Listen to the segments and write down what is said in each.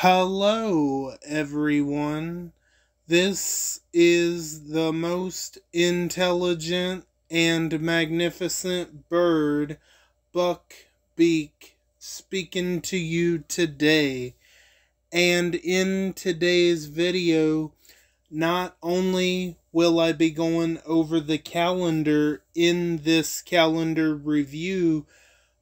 Hello, everyone. This is the most intelligent and magnificent bird, Beak, speaking to you today. And in today's video, not only will I be going over the calendar in this calendar review,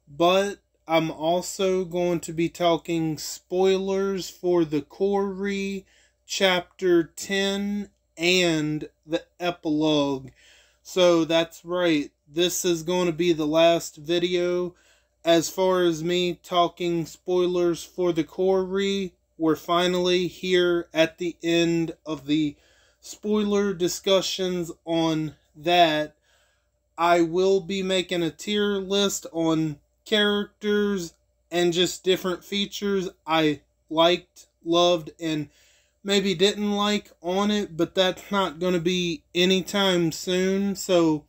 but I'm also going to be talking spoilers for the Quarry, Chapter 10, and the Epilogue. So that's right, this is going to be the last video. As far as me talking spoilers for the Quarry, we're finally here at the end of the spoiler discussions on that. I will be making a tier list on characters and just different features I liked, loved, and maybe didn't like on it, but that's not going to be anytime soon, so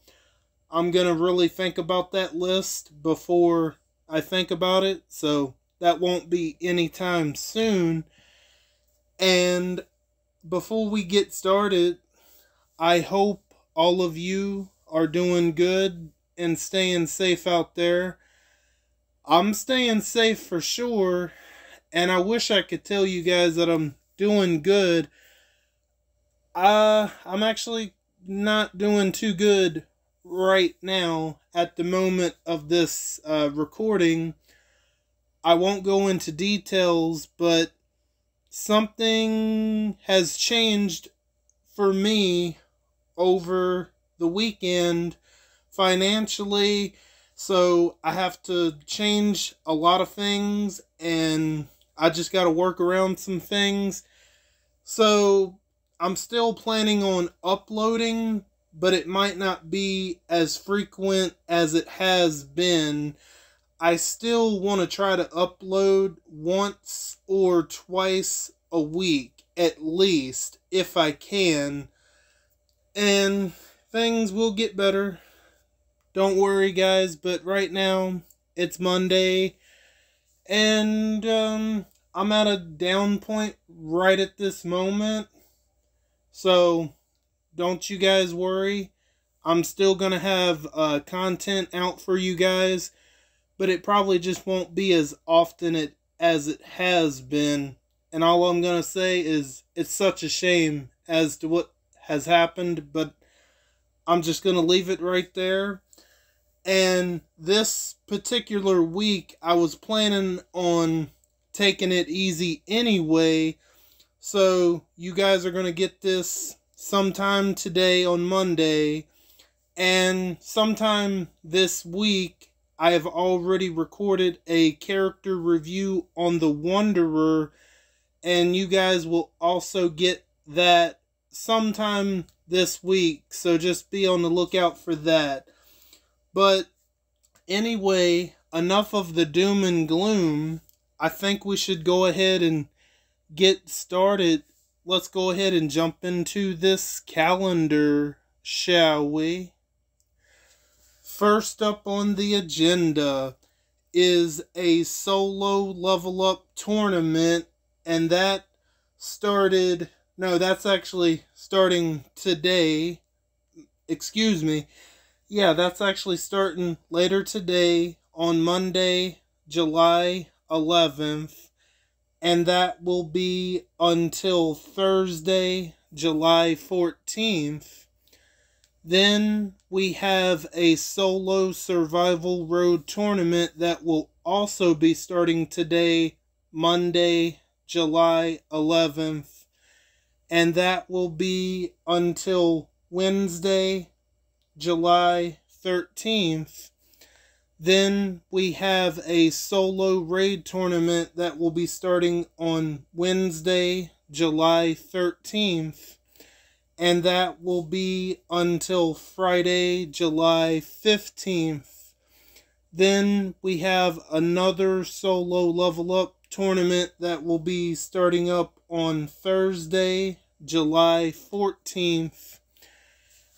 I'm going to really think about that list before I think about it, so that won't be anytime soon. And before we get started, I hope all of you are doing good and staying safe out there. I'm staying safe for sure, and I wish I could tell you guys that I'm doing good. I'm actually not doing too good right now at the moment of this recording. I won't go into details, but something has changed for me over the weekend financially. So I have to change a lot of things, and I just got to work around some things. So I'm still planning on uploading, but it might not be as frequent as it has been. I still want to try to upload once or twice a week, at least, if I can. And things will get better. Don't worry, guys, but right now, it's Monday, and I'm at a down point right at this moment, so don't you guys worry. I'm still going to have content out for you guys, but it probably just won't be as often as it has been, and all I'm going to say is it's such a shame as to what has happened, but I'm just going to leave it right there. And this particular week, I was planning on taking it easy anyway. So you guys are going to get this sometime today on Monday. And sometime this week, I have already recorded a character review on the Wanderer. And you guys will also get that sometime this week. So just be on the lookout for that. But anyway, enough of the doom and gloom. I think we should go ahead and get started. Let's go ahead and jump into this calendar, shall we? First up on the agenda is a solo level up tournament, and that started, no, that's actually starting today. Excuse me. Yeah, that's actually starting later today on Monday, July 11th, and that will be until Thursday, July 14th. Then we have a solo survival road tournament that will also be starting today, Monday, July 11th, and that will be until Wednesday, July 13th. Then we have a solo raid tournament that will be starting on Wednesday, July 13th, and that will be until Friday, July 15th. Then we have another solo level up tournament that will be starting up on Thursday, July 14th.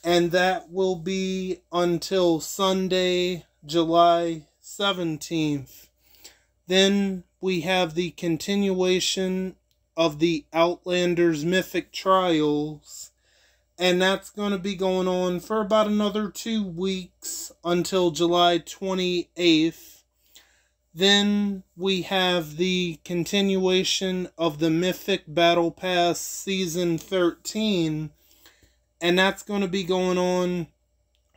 And that will be until Sunday, July 17th. Then we have the continuation of the Outlanders Mythic Trials. And that's going to be going on for about another 2 weeks until July 28th. Then we have the continuation of the Mythic Battle Pass Season 13. And that's going to be going on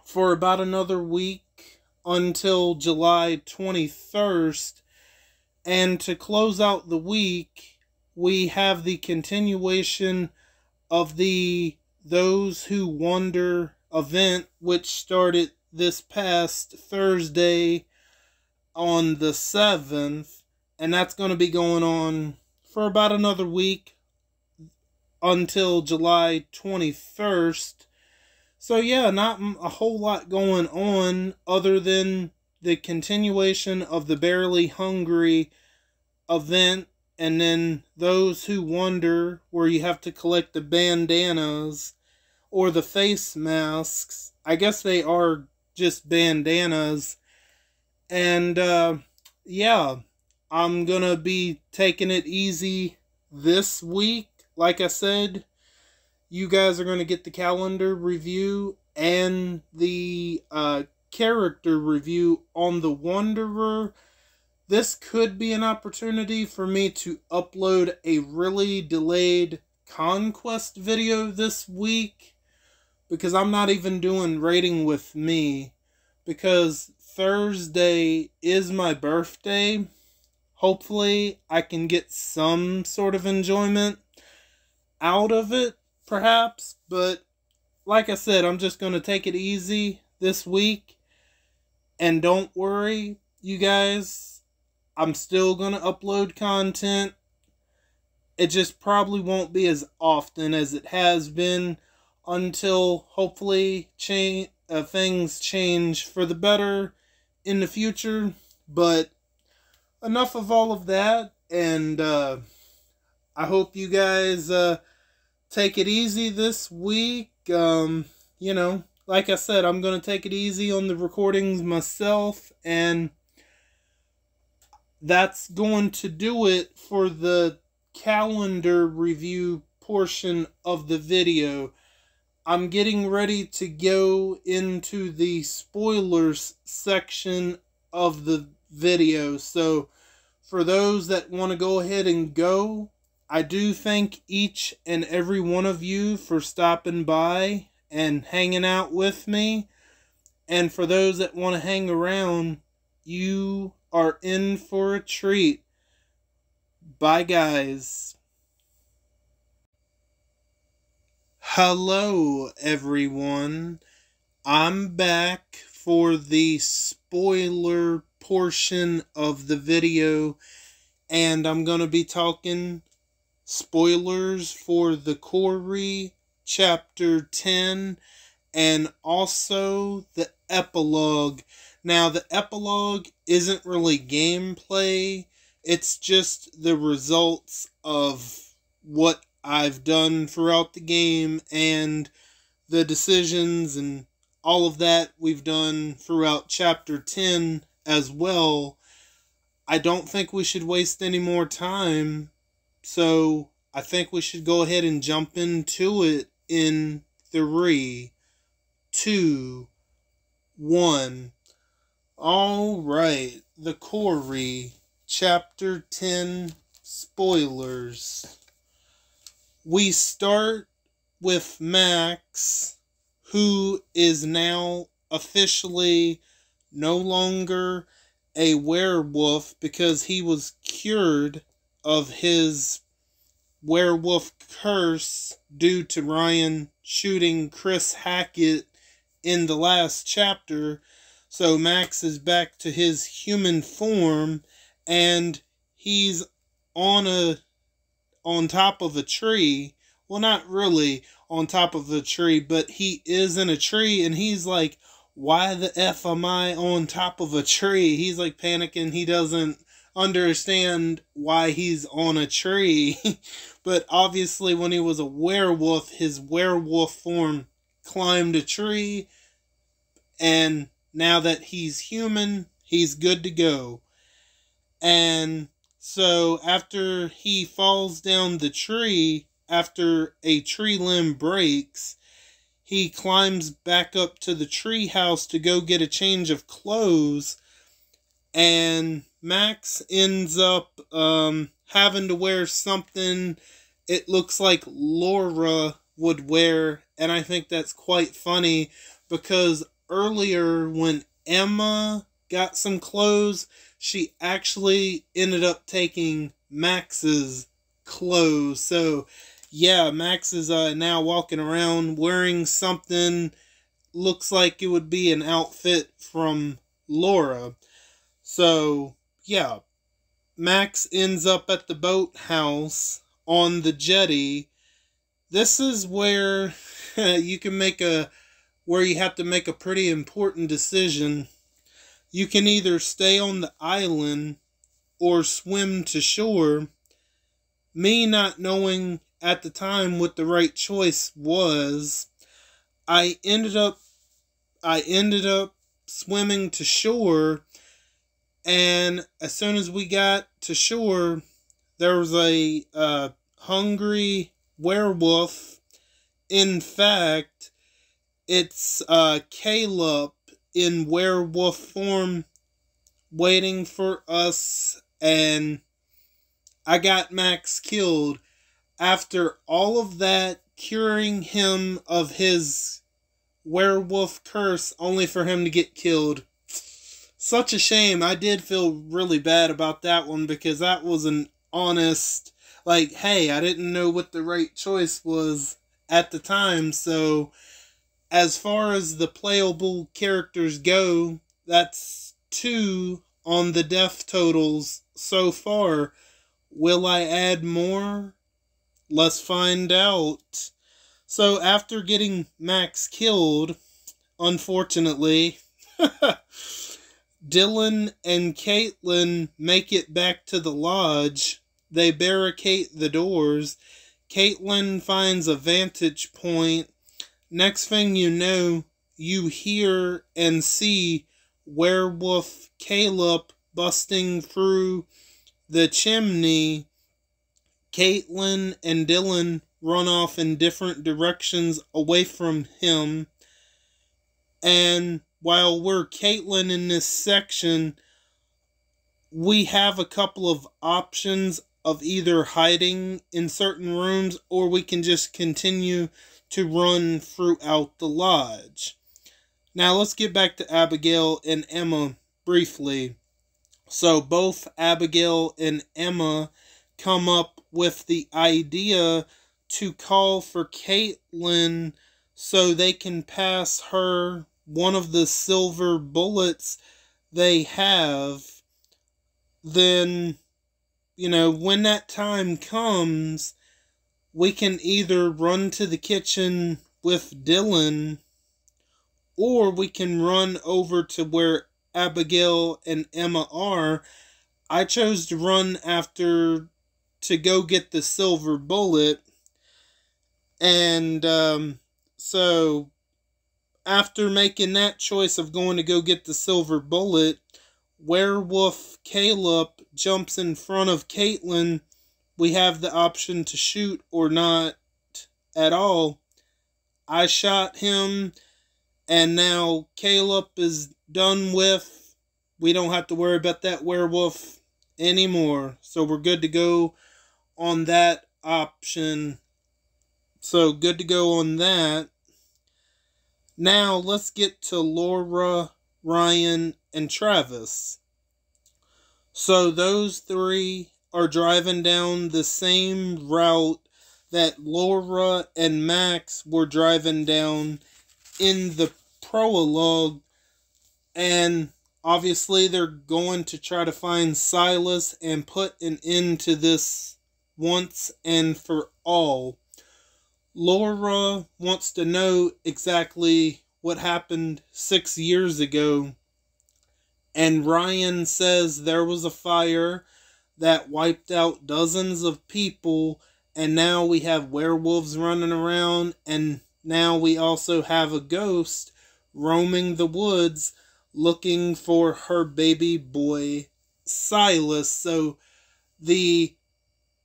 for about another week until July 21st. And to close out the week, we have the continuation of the Those Who Wander event, which started this past Thursday on the 7th. And that's going to be going on for about another week until July 21st. So yeah, not a whole lot going on other than the continuation of the Barely Hungry event, and then Those Who Wonder, where you have to collect the bandanas or the face masks. I guess they are just bandanas. And yeah, I'm gonna be taking it easy this week. Like I said, you guys are going to get the calendar review and the character review on the Wanderer. This could be an opportunity for me to upload a really delayed Conquest video this week, because I'm not even doing Rating with Me, because Thursday is my birthday. Hopefully I can get some sort of enjoyment out of it, perhaps, but like I said, I'm just going to take it easy this week, and don't worry, you guys, I'm still going to upload content. It just probably won't be as often as it has been until hopefully things change for the better in the future. But enough of all of that, and I hope you guys take it easy this week. You know, like I said, I'm going to take it easy on the recordings myself, and that's going to do it for the calendar review portion of the video. I'm getting ready to go into the spoilers section of the video, so for those that want to go ahead and go, I do thank each and every one of you for stopping by and hanging out with me. And for those that want to hang around, you are in for a treat. Bye, guys. Hello, everyone. I'm back for the spoiler portion of the video, and I'm going to be talking spoilers for the Quarry Chapter 10 and also the Epilogue. Now, the Epilogue isn't really gameplay. It's just the results of what I've done throughout the game and the decisions and all of that we've done throughout Chapter 10 as well. I don't think we should waste any more time, so I think we should go ahead and jump into it in 3, 2, 1. Alright, the Quarry, Chapter 10, spoilers. We start with Max, who is now officially no longer a werewolf because he was cured of his werewolf curse due to Ryan shooting Chris Hackett in the last chapter. So Max is back to his human form, and he's on top of a tree. Well, not really on top of a tree, but he is in a tree, and he's like, why the F am I on top of a tree? He's like panicking. He doesn't understand why he's on a tree. But obviously when he was a werewolf, his werewolf form climbed a tree, and now that he's human, he's good to go. And So after he falls down the tree, after a tree limb breaks, he climbs back up to the tree house to go get a change of clothes, and Max ends up having to wear something it looks like Laura would wear, and I think that's quite funny because earlier when Emma got some clothes, she actually ended up taking Max's clothes. So yeah, Max is now walking around wearing something looks like it would be an outfit from Laura. So yeah, Max ends up at the boathouse on the jetty. This is where you can make where you have to make a pretty important decision. You can either stay on the island or swim to shore. Me not knowing at the time what the right choice was, I ended up swimming to shore, and as soon as we got to shore, there was a hungry werewolf. In fact, it's Caleb in werewolf form waiting for us, and I got Max killed. After all of that, curing him of his werewolf curse, only for him to get killed. Such a shame. I did feel really bad about that one because that was an honest, like, hey, I didn't know what the right choice was at the time. So as far as the playable characters go, that's 2 on the death totals so far. Will I add more? Let's find out. So after getting Max killed, unfortunately, Dylan and Caitlin make it back to the lodge. They barricade the doors. Caitlin finds a vantage point. Next thing you know, you hear and see werewolf Caleb busting through the chimney. Caitlin and Dylan run off in different directions away from him. And while we're Caitlin in this section, we have a couple of options of either hiding in certain rooms or we can just continue to run throughout the lodge. Now let's get back to Abigail and Emma briefly. So both Abigail and Emma come up with the idea to call for Caitlin so they can pass her one of the silver bullets they have. Then, when that time comes, we can either run to the kitchen with Dylan, or we can run over to where Abigail and Emma are. I chose to run after to go get the silver bullet. And so after making that choice of going to go get the silver bullet, werewolf Caleb jumps in front of Caitlin. We have the option to shoot or not at all. I shot him, and now Caleb is done with. We don't have to worry about that werewolf anymore. So we're good to go on that option. So good to go on that. Now let's get to Laura, Ryan, and Travis. So those 3 are driving down the same route that Laura and Max were driving down in the prologue, and obviously they're going to try to find Silas and put an end to this once and for all. Laura wants to know exactly what happened 6 years ago, and Ryan says there was a fire that wiped out dozens of people, and now we have werewolves running around, and now we also have a ghost roaming the woods looking for her baby boy Silas. So the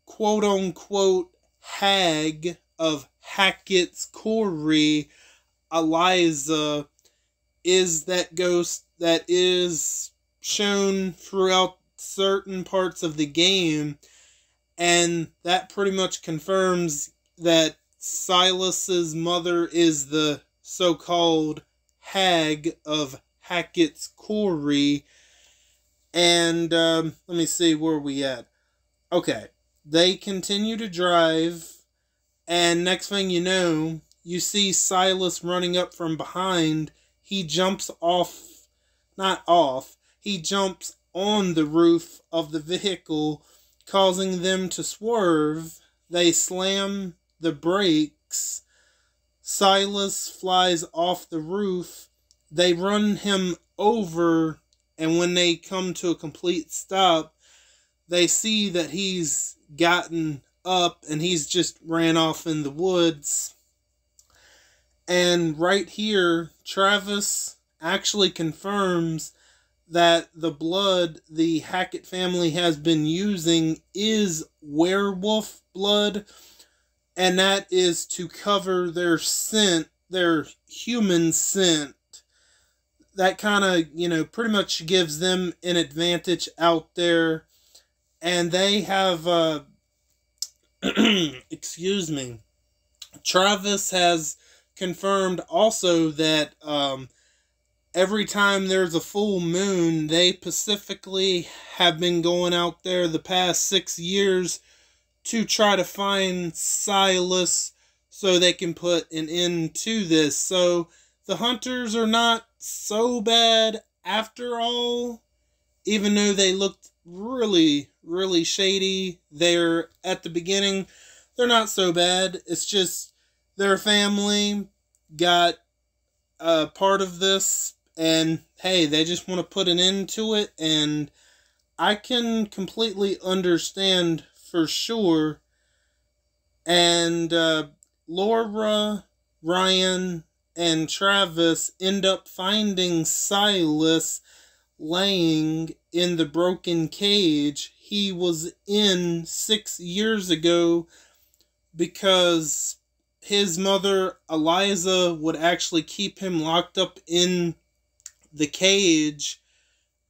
quote-unquote hag of Hackett's Quarry, Eliza, is that ghost that is shown throughout certain parts of the game, and that pretty much confirms that Silas's mother is the so-called hag of Hackett's Quarry. And let me see, where are we at? Okay, they continue to drive, and next thing you know, you see Silas running up from behind. He jumps off, not off, he jumps on the roof of the vehicle, causing them to swerve. They slam the brakes. Silas flies off the roof. They run him over, and when they come to a complete stop, they see that he's gotten up and he's just ran off in the woods. And right here, Travis actually confirms that the blood the Hackett family has been using is werewolf blood, and that is to cover their scent, their human scent. That kind of, pretty much gives them an advantage out there. And they have, excuse me, Travis has confirmed also that every time there's a full moon, they specifically have been going out there the past 6 years to try to find Silas so they can put an end to this. So the hunters are not so bad after all, even though they looked really, really shady there at the beginning. They're not so bad. It's just their family got a part of this, and hey, they just want to put an end to it, and I can completely understand for sure. And Laura, Ryan, and Travis end up finding Silas laying in the broken cage he was in 6 years ago, because his mother, Eliza, would actually keep him locked up in the cage.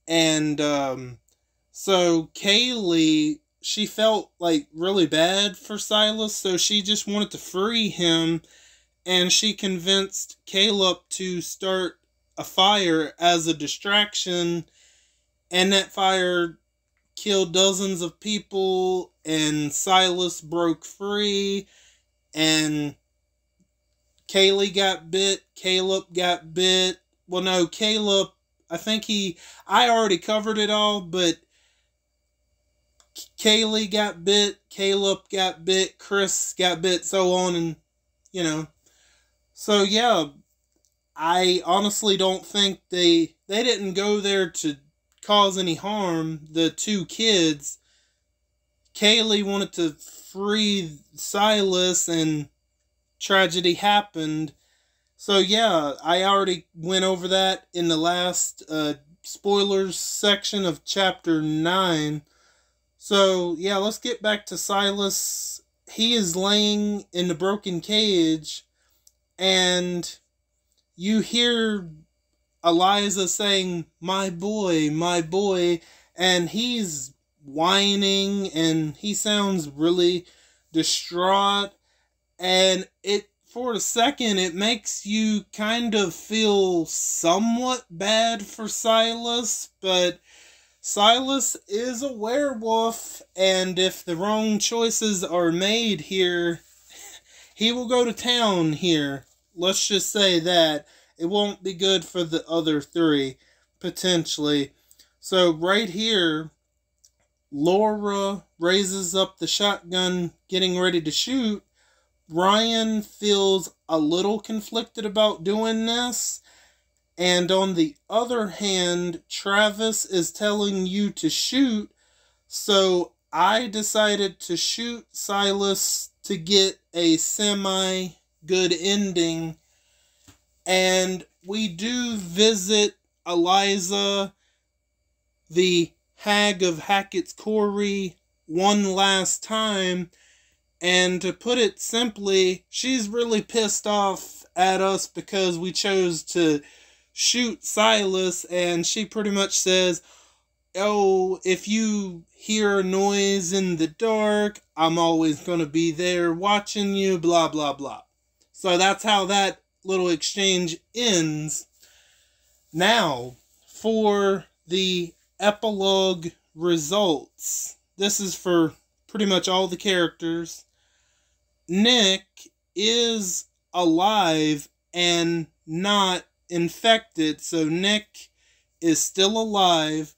And so Kaylee, she felt like really bad for Silas, so she just wanted to free him, and she convinced Caleb to start a fire as a distraction, and that fire killed dozens of people, and Silas broke free, and Kaylee got bit, Caleb got bit. Well, no, Caleb, I already covered it all, but Kaylee got bit, Caleb got bit, Chris got bit, so on, and, So, yeah, I honestly don't think they didn't go there to cause any harm, the two kids. Kaylee wanted to free Silas, and tragedy happened. So yeah, I already went over that in the last spoilers section of chapter 9. So yeah, let's get back to Silas. He is laying in the broken cage, and you hear Eliza saying, my boy, and he's whining, and he sounds really distraught, and for a second, it makes you kind of feel somewhat bad for Silas, but Silas is a werewolf, and if the wrong choices are made here, he will go to town here. Let's just say that. It won't be good for the other three, potentially. So right here, Laura raises up the shotgun, getting ready to shoot. Ryan feels a little conflicted about doing this. And on the other hand, Travis is telling you to shoot. So I decided to shoot Silas to get a semi-good ending. And we do visit Eliza, the hag of Hackett's Quarry, one last time. And to put it simply, she's really pissed off at us because we chose to shoot Silas, and she pretty much says, oh, if you hear a noise in the dark, I'm always going to be there watching you, blah, blah, blah. So that's how that little exchange ends. Now, for the epilogue results. This is for pretty much all the characters. Nick is alive and not infected, so Nick is still alive.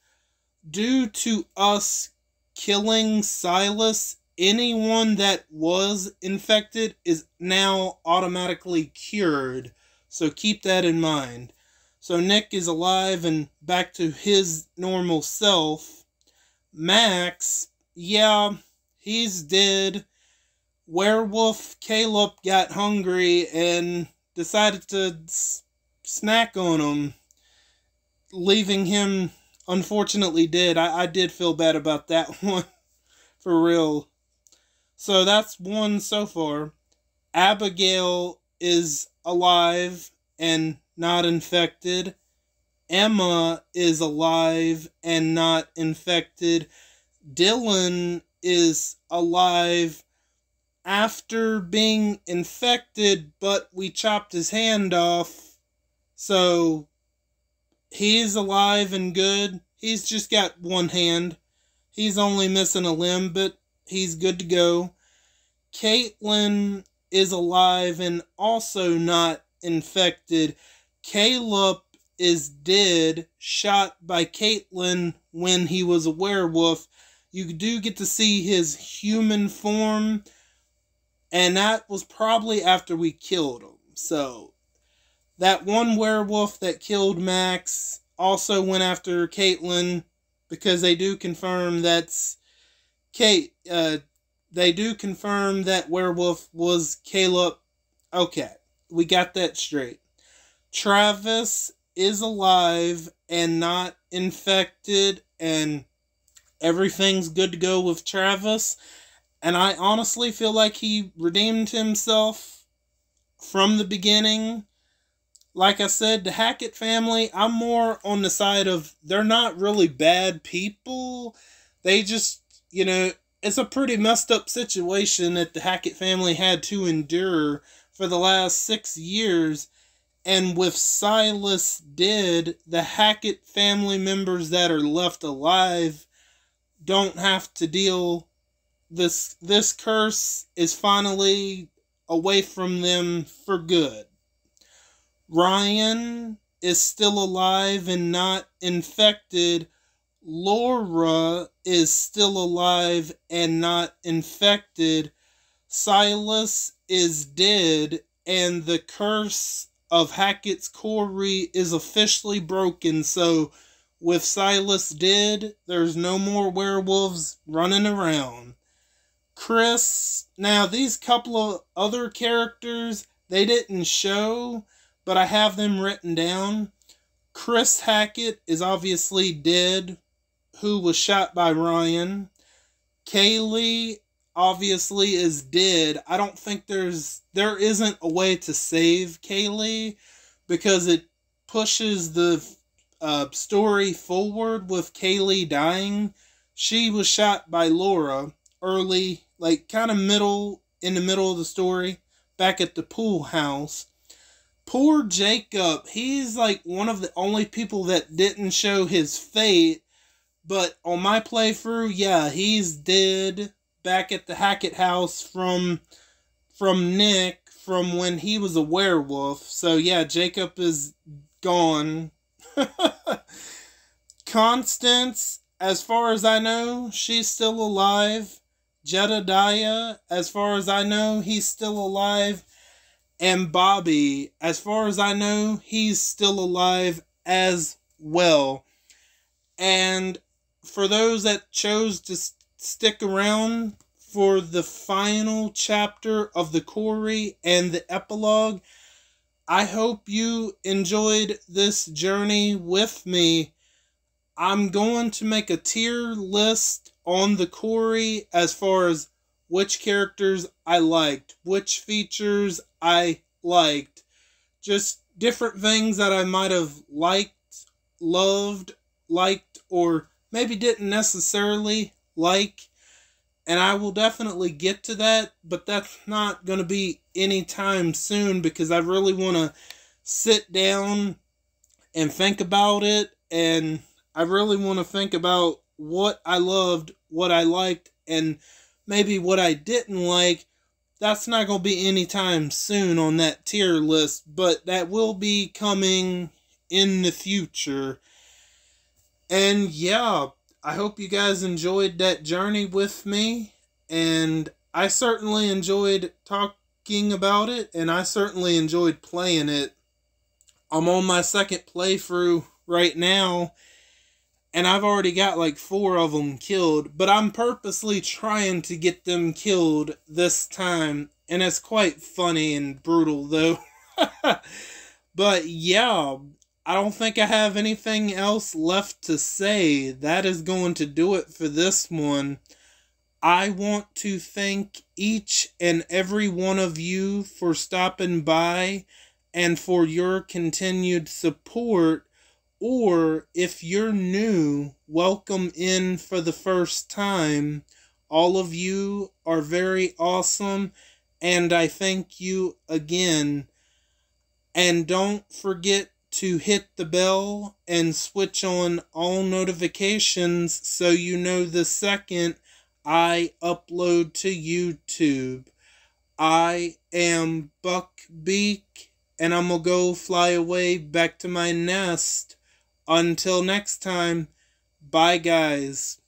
Due to us killing Silas, anyone that was infected is now automatically cured, so keep that in mind. So Nick is alive and back to his normal self. Max, yeah, he's dead. Werewolf Caleb got hungry and decided to snack on him, leaving him unfortunately dead. I did feel bad about that one, for real. So that's one so far. Abigail is alive and not infected. Emma is alive and not infected. Dylan is alive after being infected, but we chopped his hand off. So he's alive and good. He's just got one hand. He's only missing a limb, but he's good to go. Caitlin is alive and also not infected. Caleb is dead, shot by Caitlin when he was a werewolf. You do get to see his human form, and that was probably after we killed him. So that one werewolf that killed Max also went after Caitlin, because they do confirm that's Kate. They do confirm that werewolf was Caleb. Okay, we got that straight. Travis is alive and not infected, and everything's good to go with Travis. And I honestly feel like he redeemed himself from the beginning. Like I said, the Hackett family, I'm more on the side of they're not really bad people. They just, it's a pretty messed up situation that the Hackett family had to endure for the last 6 years. And with Silas dead, the Hackett family members that are left alive don't have to deal. This curse is finally away from them for good. Ryan is still alive and not infected. Laura is still alive and not infected. Silas is dead, and the curse of Hackett's Quarry is officially broken. So with Silas dead, there's no more werewolves running around. Chris, now these couple of other characters, they didn't show, but I have them written down. Chris Hackett is obviously dead, who was shot by Ryan. Kaylee obviously is dead. I don't think there isn't a way to save Kaylee, because it pushes the story forward with Kaylee dying. She was shot by Laura early, like kind of in the middle of the story, back at the pool house. Poor Jacob, he's like one of the only people that didn't show his fate, but on my playthrough, yeah, he's dead back at the Hackett house from Nick, from when he was a werewolf. So yeah, Jacob is gone. Constance, as far as I know, she's still alive. Jedediah, as far as I know, he's still alive. And Bobby, as far as I know, he's still alive as well. And for those that chose to stick around for the final chapter of the Quarry and the epilogue, I hope you enjoyed this journey with me. I'm going to make a tier list on the Quarry as far as which characters I liked, which features I liked, just different things that I might have liked, loved, liked, or maybe didn't necessarily like. And I will definitely get to that, but that's not going to be anytime soon because I really want to sit down and think about it. And I really want to think about what I loved, what I liked, and maybe what I didn't like. That's not going to be anytime soon on that tier list, but that will be coming in the future. And yeah, I hope you guys enjoyed that journey with me, and I certainly enjoyed talking about it, and I certainly enjoyed playing it. I'm on my second playthrough right now, and I've already got like 4 of them killed, but I'm purposely trying to get them killed this time, and it's quite funny and brutal though. But yeah, I don't think I have anything else left to say. That is going to do it for this one. I want to thank each and every one of you for stopping by and for your continued support. Or if you're new, welcome in for the first time. All of you are very awesome, and I thank you again. And don't forget to hit the bell and switch on all notifications so you know the second I upload to YouTube. I am Beak, and I'm gonna go fly away back to my nest. Until next time, bye guys.